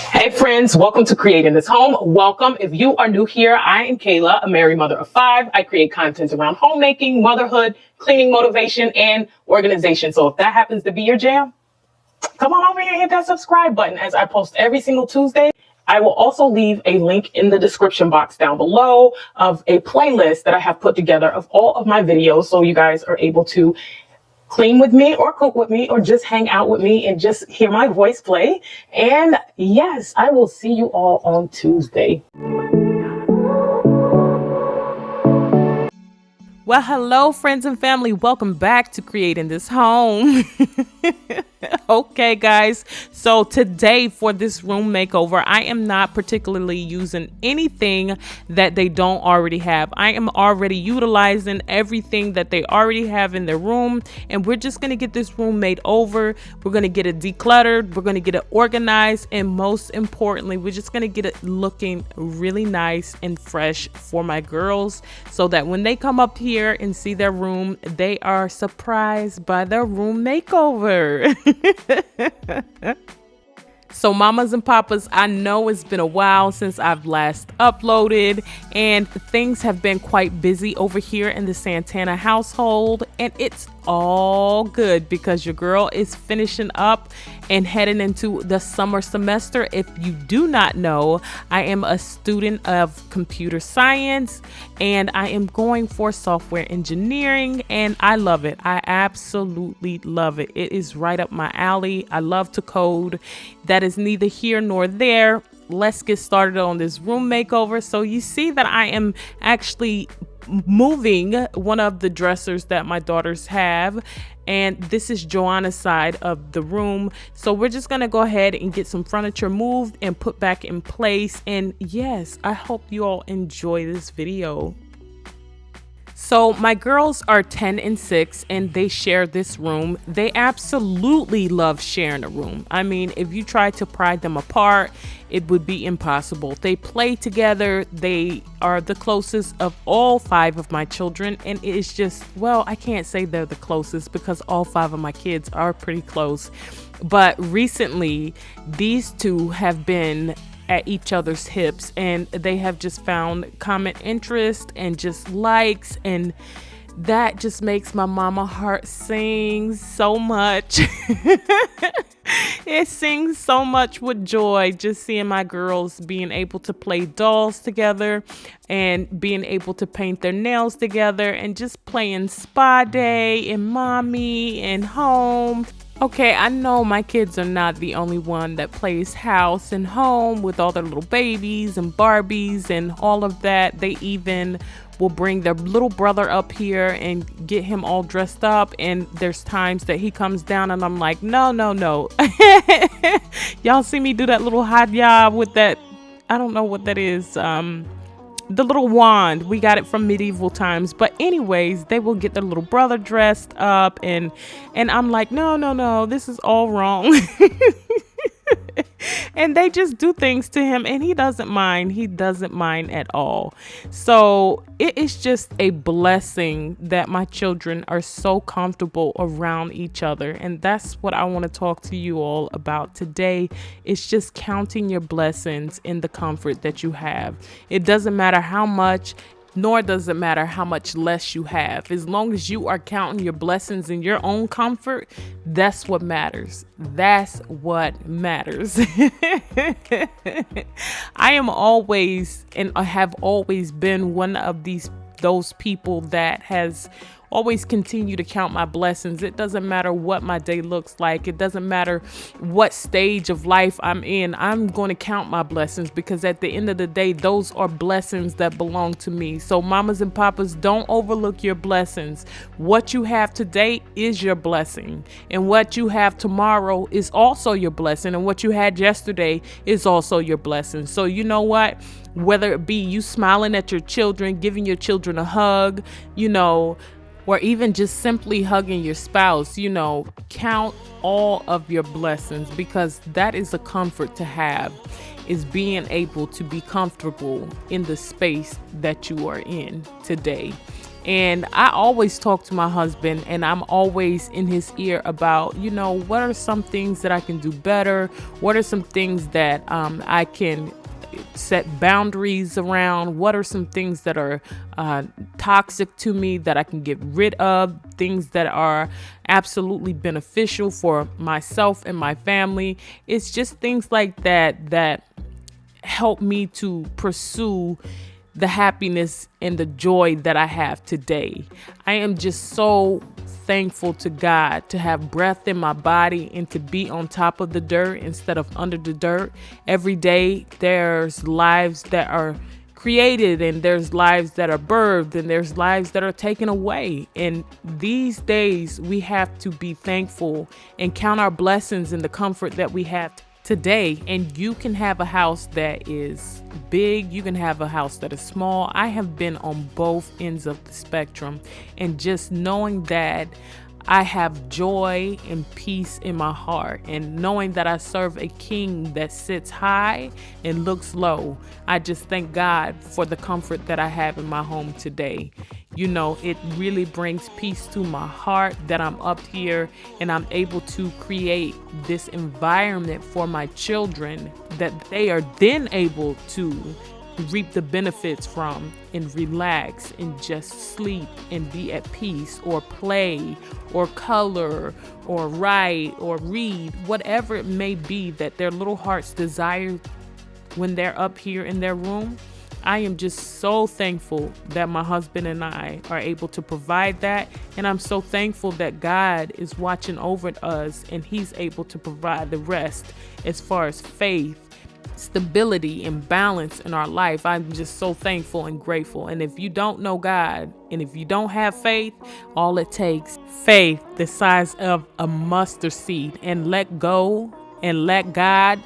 Hey friends, welcome to Creating This Home. Welcome. If you are new here, I am Kayla, a married mother of 5. I create content around homemaking, motherhood, cleaning motivation, and organization. So if that happens to be your jam, come on over here and hit that subscribe button as I post every single Tuesday. I will also leave a link in the description box down below of a playlist that I have put together of all of my videos, so you guys are able to clean with me or cook with me or just hang out with me and just hear my voice play. And yes, I will see you all on Tuesday. Well, hello, friends and family. Welcome back to Creating This Home. Okay, guys. So today for this room makeover, I am not particularly using anything that they don't already have. I am already utilizing everything that they already have in their room, and we're just going to get this room made over. We're going to get it decluttered. We're going to get it organized. And most importantly, we're just going to get it looking really nice and fresh for my girls, so that when they come up here and see their room, they are surprised by their room makeover. So mamas and papas, I know it's been a while since I've last uploaded, and things have been quite busy over here in the Santana household, and it's all good because your girl is finishing up and heading into the summer semester. If you do not know, I am a student of computer science and I am going for software engineering, and I love it. I absolutely love it. It is right up my alley. I love to code. That is neither here nor there. Let's get started on this room makeover. So you see that I am actually moving one of the dressers that my daughters have, and this is Joanna's side of the room. So we're just gonna go ahead and get some furniture moved and put back in place. And yes, I hope you all enjoy this video. So my girls are 10 and 6 and they share this room. They absolutely love sharing a room. I mean, if you try to pry them apart, it would be impossible. They play together. They are the closest of all 5 of my children. And it's just, well, I can't say they're the closest because all 5 of my kids are pretty close. But recently, these 2 have been at each other's hips, and they have just found common interest and just likes, and that just makes my mama heart sing so much. It sings so much with joy just seeing my girls being able to play dolls together and being able to paint their nails together and just playing spa day and mommy and home. Okay, I know my kids are not the only one that plays house and home with all their little babies and Barbies and all of that. They even will bring their little brother up here and get him all dressed up. And there's times that he comes down and I'm like, no. Y'all see me do that little hot job with that, I don't know what that is, the little wand. We got it from medieval times. But anyways, they will get their little brother dressed up and I'm like, no, this is all wrong. And they just do things to him and he doesn't mind. He doesn't mind at all. So it is just a blessing that my children are so comfortable around each other. And that's what I want to talk to you all about today. It's just counting your blessings in the comfort that you have. It doesn't matter how much nor does it matter how much less you have. As long as you are counting your blessings in your own comfort, that's what matters. That's what matters. I am always and I have always been one of those people that has always continue to count my blessings. It doesn't matter what my day looks like. It doesn't matter what stage of life I'm in. I'm going to count my blessings because at the end of the day, those are blessings that belong to me. So mamas and papas, don't overlook your blessings. What you have today is your blessing. And what you have tomorrow is also your blessing. And what you had yesterday is also your blessing. So you know what? Whether it be you smiling at your children, giving your children a hug, or even just simply hugging your spouse, count all of your blessings, because that is a comfort to have, is being able to be comfortable in the space that you are in today. And I always talk to my husband, and I'm always in his ear about, what are some things that I can do better? What are some things that I can set boundaries around? What are some things that are toxic to me that I can get rid of? Things that are absolutely beneficial for myself and my family. It's just things like that help me to pursue the happiness and the joy that I have today. I am just so thankful to God to have breath in my body and to be on top of the dirt instead of under the dirt. Every day there's lives that are created, and there's lives that are birthed, and there's lives that are taken away. And these days we have to be thankful and count our blessings and the comfort that we have today. And you can have a house that is big, you can have a house that is small. I have been on both ends of the spectrum, and just knowing that I have joy and peace in my heart, and knowing that I serve a king that sits high and looks low, I just thank God for the comfort that I have in my home today. It really brings peace to my heart that I'm up here and I'm able to create this environment for my children that they are then able to reap the benefits from and relax and just sleep and be at peace, or play or color or write or read, whatever it may be that their little hearts desire when they're up here in their room. I am just so thankful that my husband and I are able to provide that. And I'm so thankful that God is watching over us and he's able to provide the rest as far as faith, stability, and balance in our life. I'm just so thankful and grateful. And if you don't know God, and if you don't have faith, all it takes, faith the size of a mustard seed, and let go and let God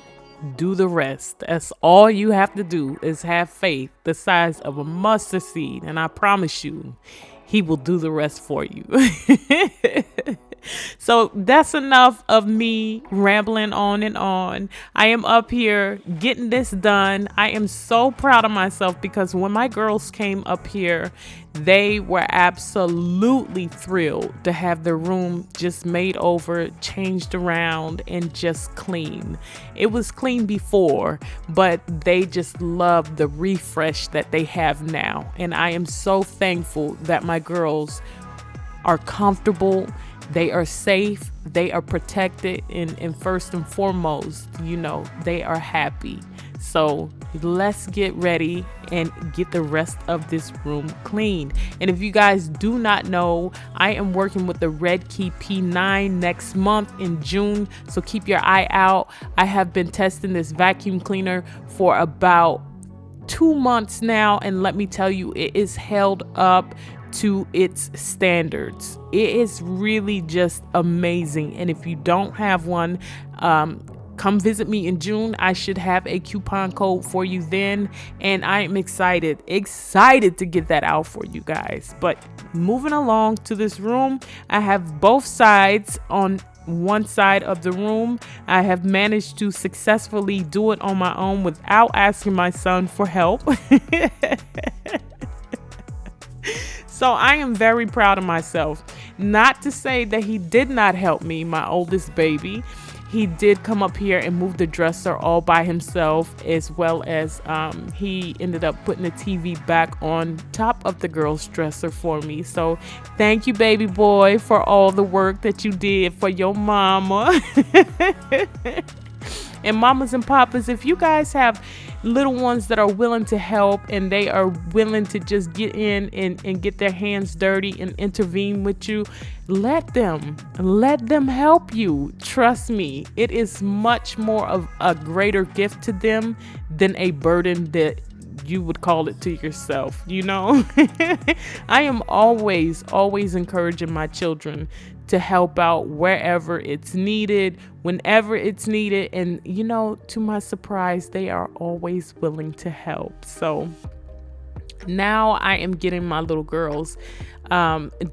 do the rest. That's all you have to do, is have faith the size of a mustard seed, and I promise you, he will do the rest for you. So that's enough of me rambling on and on. I am up here getting this done. I am so proud of myself because when my girls came up here, they were absolutely thrilled to have their room just made over, changed around, and just clean. It was clean before, but they just love the refresh that they have now. And I am so thankful that my girls are comfortable, they are safe, they are protected, and first and foremost, they are happy. So let's get ready and get the rest of this room cleaned. And if you guys do not know, I am working with the Red Key P9 next month in June. So keep your eye out. I have been testing this vacuum cleaner for about 2 months now. And let me tell you, it is held up to its standards. It is really just amazing. And if you don't have one, come visit me in June. I should have a coupon code for you then. And I am excited to get that out for you guys. But moving along to this room, I have both sides. On one side of the room, I have managed to successfully do it on my own without asking my son for help. So I am very proud of myself. Not to say that he did not help me, my oldest baby. he did come up here and move the dresser all by himself, as well as he ended up putting the TV back on top of the girl's dresser for me. So thank you, baby boy, for all the work that you did for your mama. And mamas and papas, if you guys have little ones that are willing to help and they are willing to just get in and get their hands dirty and intervene with you, let them help you. Trust me, it is much more of a greater gift to them than a burden that you would call it to yourself, you know. I am always encouraging my children to help out wherever it's needed, whenever it's needed. And, you know, to my surprise, they are always willing to help. So now I am getting my little girls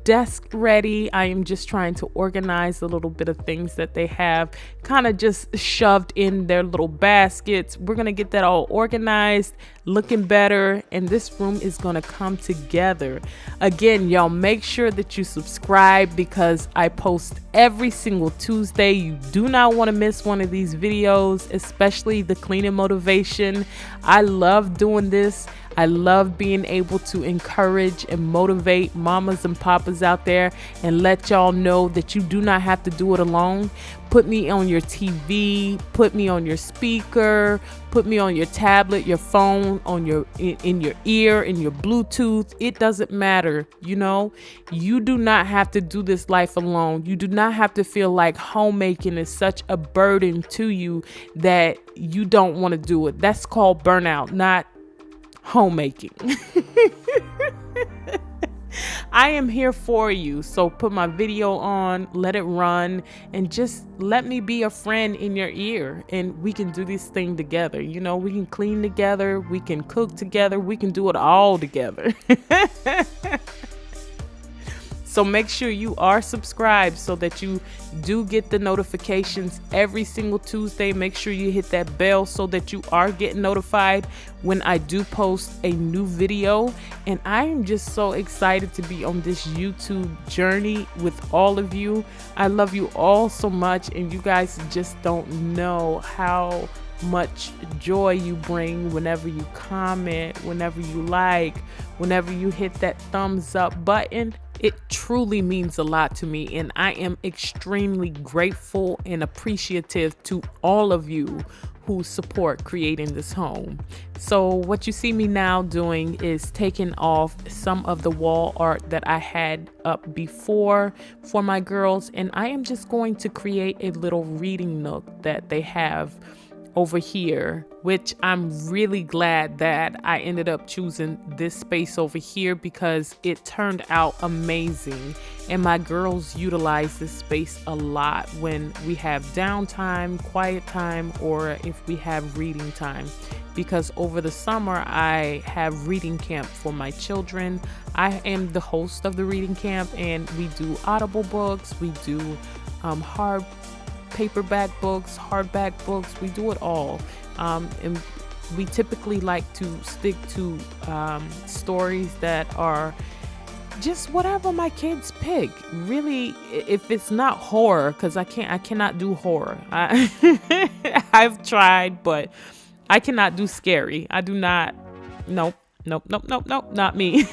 desk ready. I am just trying to organize a little bit of things that they have kind of just shoved in their little baskets. We're going to get that all organized, looking better, and this room is going to come together. Again, y'all, make sure that you subscribe because I post every single Tuesday. You do not want to miss one of these videos, especially the cleaning motivation. I love doing this. I love being able to encourage and motivate mamas and papas out there and let y'all know that you do not have to do it alone. Put me on your TV, put me on your speaker, put me on your tablet, your phone, on your in your ear, in your Bluetooth. It doesn't matter. You know, you do not have to do this life alone. You do not have to feel like homemaking is such a burden to you that you don't want to do it. That's called burnout, not homemaking. I am here for you. So put my video on, let it run, and just let me be a friend in your ear, and we can do this thing together. You know, we can clean together, we can cook together, we can do it all together. So make sure you are subscribed so that you do get the notifications every single Tuesday. Make sure you hit that bell so that you are getting notified when I do post a new video. And I am just so excited to be on this YouTube journey with all of you. I love you all so much, and you guys just don't know how much joy you bring whenever you comment, whenever you like, whenever you hit that thumbs up button. It truly means a lot to me, and I am extremely grateful and appreciative to all of you who support Creating This Home. So what you see me now doing is taking off some of the wall art that I had up before for my girls, and I am just going to create a little reading nook that they have over here, which I'm really glad that I ended up choosing this space over here because it turned out amazing, and my girls utilize this space a lot when we have downtime, quiet time, or if we have reading time, because over the summer I have reading camp for my children. I am the host of the reading camp, and we do Audible books, we do hard paperback books, hardback books, we do it all. And we typically like to stick to stories that are just whatever my kids pick. Really, if it's not horror, because I cannot do horror. I've tried, but I cannot do scary. I do not. Nope, not me.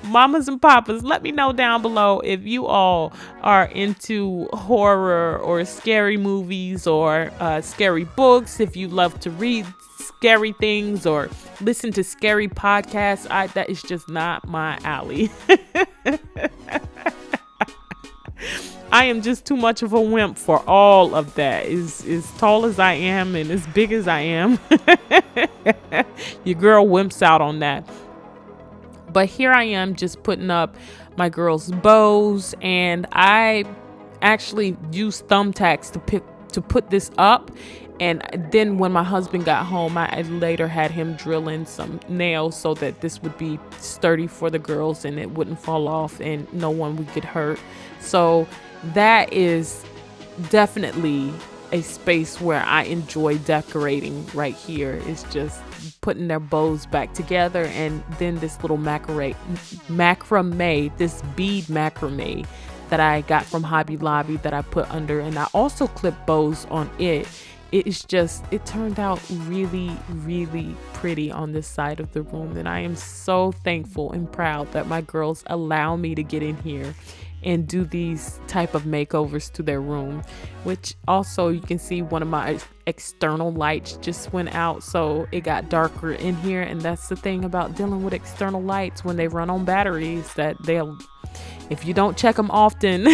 Mamas and papas, let me know down below if you all are into horror or scary movies or scary books, if you love to read scary things or listen to scary podcasts. That is just not my alley. I am just too much of a wimp for all of that. As tall as I am and as big as I am, your girl wimps out on that. But here I am just putting up my girls' bows, and I actually used thumbtacks to put this up. And then when my husband got home, I later had him drill in some nails so that this would be sturdy for the girls and it wouldn't fall off and no one would get hurt. So that is definitely a space where I enjoy decorating right here. It's just putting their bows back together, and then this little macrame, this bead macrame that I got from Hobby Lobby that I put under, and I also clipped bows on it. It turned out really, really pretty on this side of the room. And I am so thankful and proud that my girls allow me to get in here and do these type of makeovers to their room, which also you can see one of my external lights just went out, so it got darker in here. And that's the thing about dealing with external lights when they run on batteries, that if you don't check them often,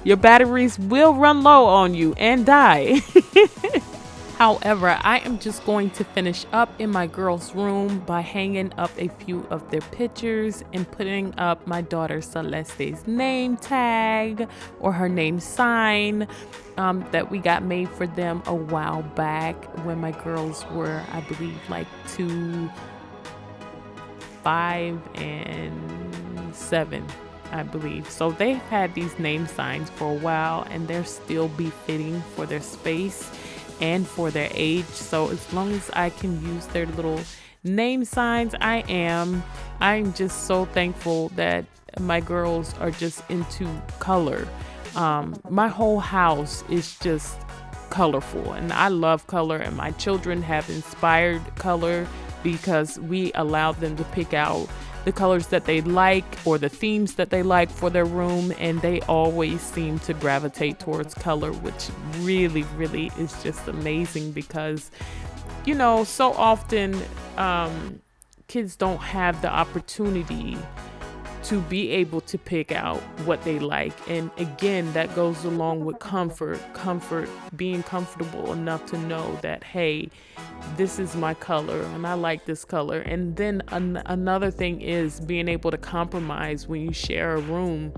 your batteries will run low on you and die. However, I am just going to finish up in my girls' room by hanging up a few of their pictures and putting up my daughter Celeste's name tag, or her name sign, that we got made for them a while back when my girls were, I believe, like 2, 5, and 7, I believe. So they've had these name signs for a while, and they're still befitting for their space and for their age. So as long as I can use their little name signs, I'm just so thankful that my girls are just into color. My whole house is just colorful, and I love color, and my children have inspired color because we allow them to pick out the colors that they like or the themes that they like for their room, and they always seem to gravitate towards color, which really, really is just amazing because, you know, so often kids don't have the opportunity to be able to pick out what they like. And again, that goes along with comfort, being comfortable enough to know that, hey, this is my color and I like this color. And then another thing is being able to compromise when you share a room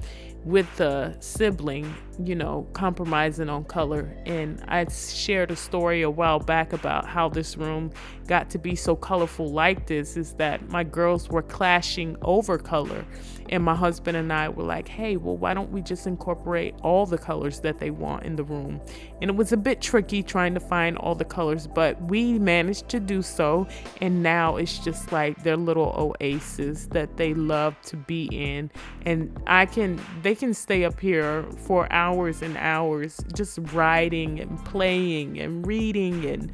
with a sibling, you know, compromising on color. And I shared a story a while back about how this room got to be so colorful like this, is that my girls were clashing over color. And my husband and I were like, hey, well, why don't we just incorporate all the colors that they want in the room? And it was a bit tricky trying to find all the colors, but we managed to do so. And now it's just like their little oasis that they love to be in. And they can stay up here for hours and hours just writing and playing and reading and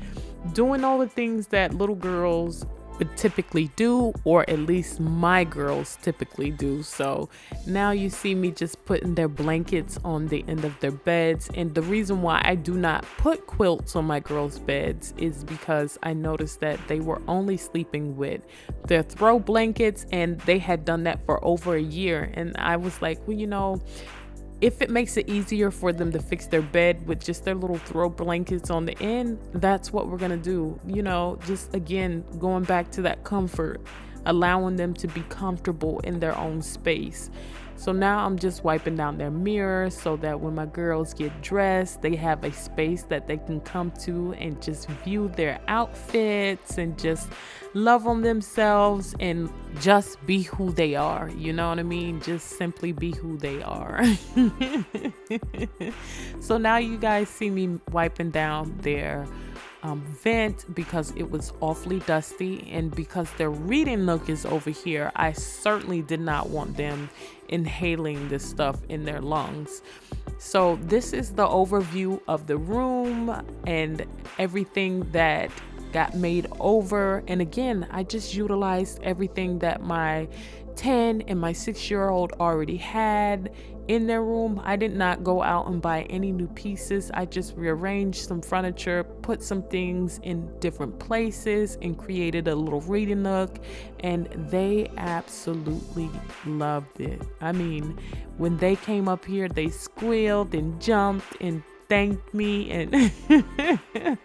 doing all the things that little girls would typically do, or at least my girls typically do. So now you see me just putting their blankets on the end of their beds. And the reason why I do not put quilts on my girls' beds is because I noticed that they were only sleeping with their throw blankets, and they had done that for over a year. And I was like, well, you know, if it makes it easier for them to fix their bed with just their little throw blankets on the end, that's what we're gonna do. You know, just again, going back to that comfort, allowing them to be comfortable in their own space. So now I'm just wiping down their mirrors so that when my girls get dressed, they have a space that they can come to and just view their outfits and just love on themselves and just be who they are. You know what I mean? Just simply be who they are. So now you guys see me wiping down their vent because it was awfully dusty, and because their reading nook is over here, I certainly did not want them inhaling this stuff in their lungs. So this is the overview of the room and everything that got made over. And again, I just utilized everything that my 10 and my 6-year-old already had in their room. I did not go out and buy any new pieces. I just rearranged some furniture, put some things in different places, and created a little reading nook, and they absolutely loved it. I mean, when they came up here, they squealed and jumped and thanked me and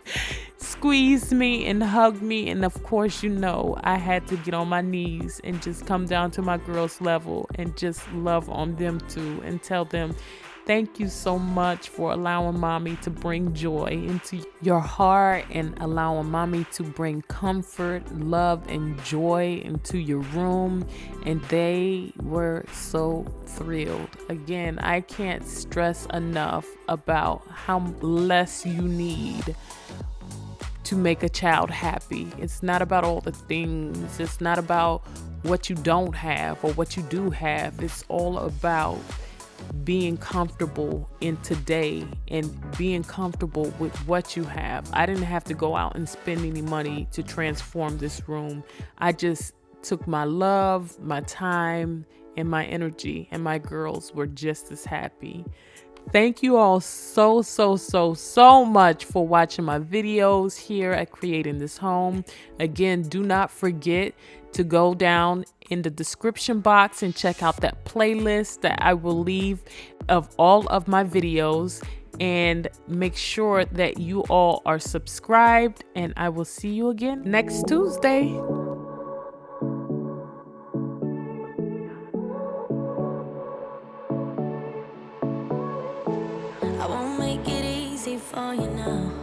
squeezed me and hugged me. And of course, you know, I had to get on my knees and just come down to my girls' level and just love on them too, and tell them, thank you so much for allowing mommy to bring joy into your heart and allowing mommy to bring comfort, love, and joy into your room. And they were so thrilled. Again, I can't stress enough about how less you need to make a child happy. It's not about all the things. It's not about what you don't have or what you do have. It's all about being comfortable in today and being comfortable with what you have. I didn't have to go out and spend any money to transform this room. I just took my love, my time, and my energy, and my girls were just as happy. Thank you all so much for watching my videos here at Creating This Home. Again, do not forget to go down in the description box and check out that playlist that I will leave of all of my videos, and make sure that you all are subscribed, and I will see you again next Tuesday. I won't make it easy for you now.